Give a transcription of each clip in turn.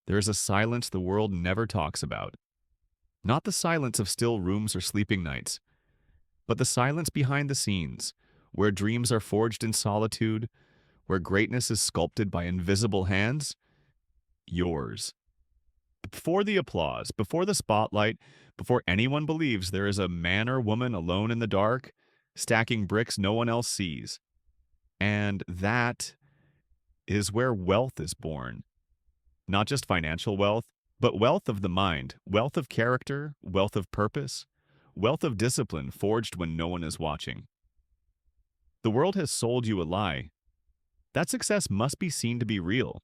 There is a silence the world never talks about. Not the silence of still rooms or sleeping nights, but the silence behind the scenes, where dreams are forged in solitude, where greatness is sculpted by invisible hands. Yours. Before the applause, before the spotlight, before anyone believes there is a man or woman alone in the dark, stacking bricks no one else sees. And that is where wealth is born. Not just financial wealth, but wealth of the mind, wealth of character, wealth of purpose, wealth of discipline forged when no one is watching. The world has sold you a lie. That success must be seen to be real,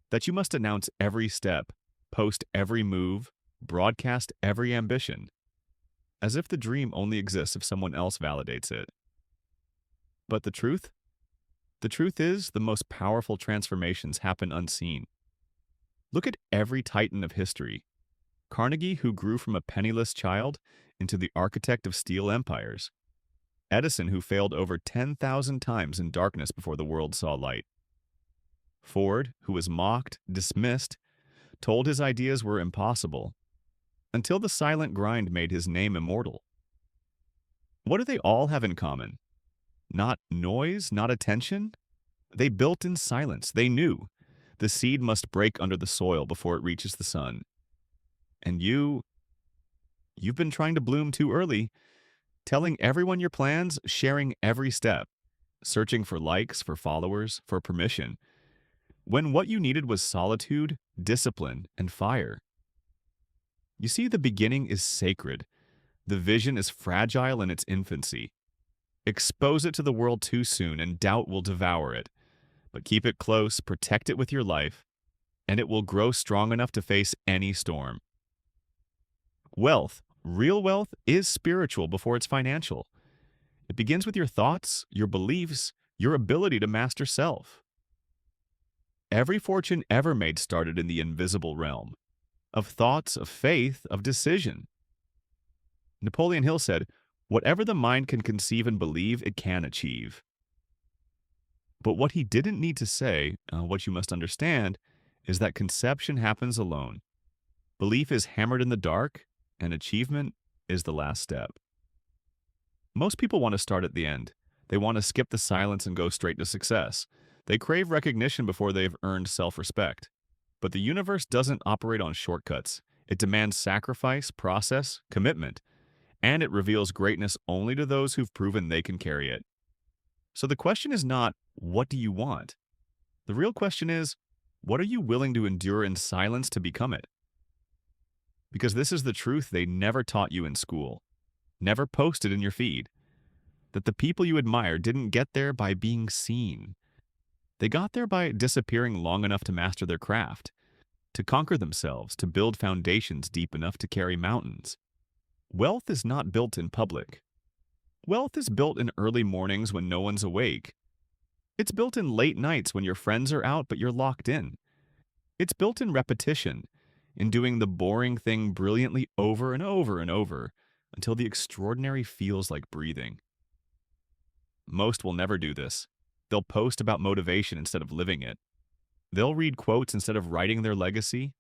that you must announce every step, post every move, broadcast every ambition, as if the dream only exists if someone else validates it. But the truth? The truth is, the most powerful transformations happen unseen. Look at every titan of history. Carnegie, who grew from a penniless child into the architect of steel empires. Edison, who failed over 10,000 times in darkness before the world saw light. Ford, who was mocked, dismissed, told his ideas were impossible, until the silent grind made his name immortal. What do they all have in common? Not noise, not attention. They built in silence. They knew the seed must break under the soil before it reaches the sun. And you've been trying to bloom too early, telling everyone your plans, sharing every step, searching for likes, for followers, for permission, when what you needed was solitude, discipline, and fire. You see, the beginning is sacred. The vision is fragile in its infancy. Expose it to the world too soon, and doubt will devour it. But keep it close, protect it with your life, and it will grow strong enough to face any storm. Wealth, real wealth, is spiritual before it's financial. It begins with your thoughts, your beliefs, your ability to master self. Every fortune ever made started in the invisible realm of thoughts, of faith, of decision. Napoleon Hill said, "Whatever the mind can conceive and believe, it can achieve." But what he didn't need to say, what you must understand, is that conception happens alone. Belief is hammered in the dark, and achievement is the last step. Most people want to start at the end. They want to skip the silence and go straight to success. They crave recognition before they've earned self-respect. But the universe doesn't operate on shortcuts. It demands sacrifice, process, commitment, and it reveals greatness only to those who've proven they can carry it. So the question is not, what do you want? The real question is, what are you willing to endure in silence to become it? Because this is the truth they never taught you in school, never posted in your feed, that the people you admire didn't get there by being seen. They got there by disappearing long enough to master their craft, to conquer themselves, to build foundations deep enough to carry mountains. Wealth is not built in public. Wealth is built in early mornings when no one's awake. It's built in late nights when your friends are out but you're locked in. It's built in repetition, in doing the boring thing brilliantly over and over and over until the extraordinary feels like breathing. Most will never do this. They'll post about motivation instead of living it. They'll read quotes instead of writing their legacy.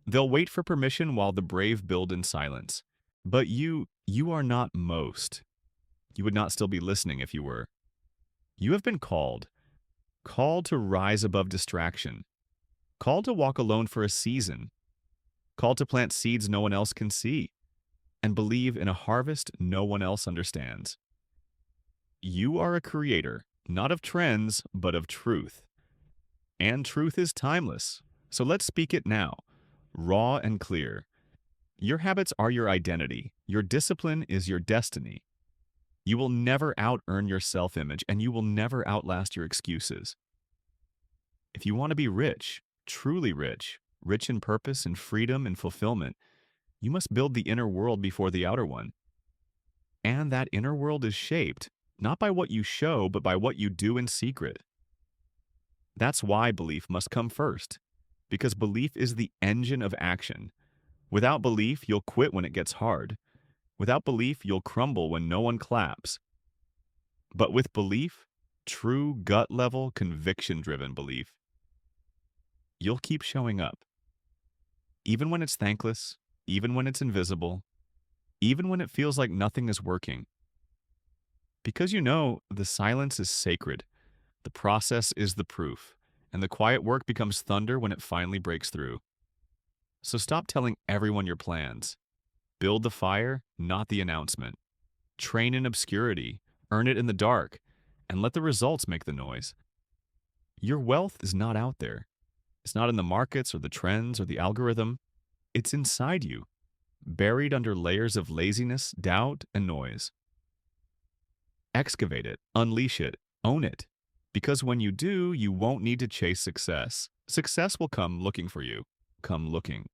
They'll wait for permission while the brave build in silence. But you are not most. You would not still be listening if you were. You have been called to rise above distraction, called to walk alone for a season, called to plant seeds no one else can see, and believe in a harvest no one else understands. You are a creator, not of trends, but of truth. And truth is timeless, so let's speak it now, raw and clear. Your habits are your identity. Your discipline is your destiny. You will never out-earn your self-image, and you will never outlast your excuses. If you want to be rich, truly rich, rich in purpose and freedom and fulfillment, you must build the inner world before the outer one. And that inner world is shaped, not by what you show, but by what you do in secret. That's why belief must come first, because belief is the engine of action. Without belief, you'll quit when it gets hard. Without belief, you'll crumble when no one claps. But with belief, true gut-level, conviction-driven belief, you'll keep showing up. even when it's thankless, even when it's invisible, even when it feels like nothing is working. Because you know the silence is sacred, the process is the proof, and the quiet work becomes thunder when it finally breaks through. So stop telling everyone your plans. Build the fire, not the announcement. Train in obscurity, earn it in the dark, and let the results make the noise. Your wealth is not out there. It's not in the markets or the trends or the algorithm. It's inside you, buried under layers of laziness, doubt, and noise. Excavate it, unleash it, own it. Because when you do, you won't need to chase success. Success will come looking for you. Come looking.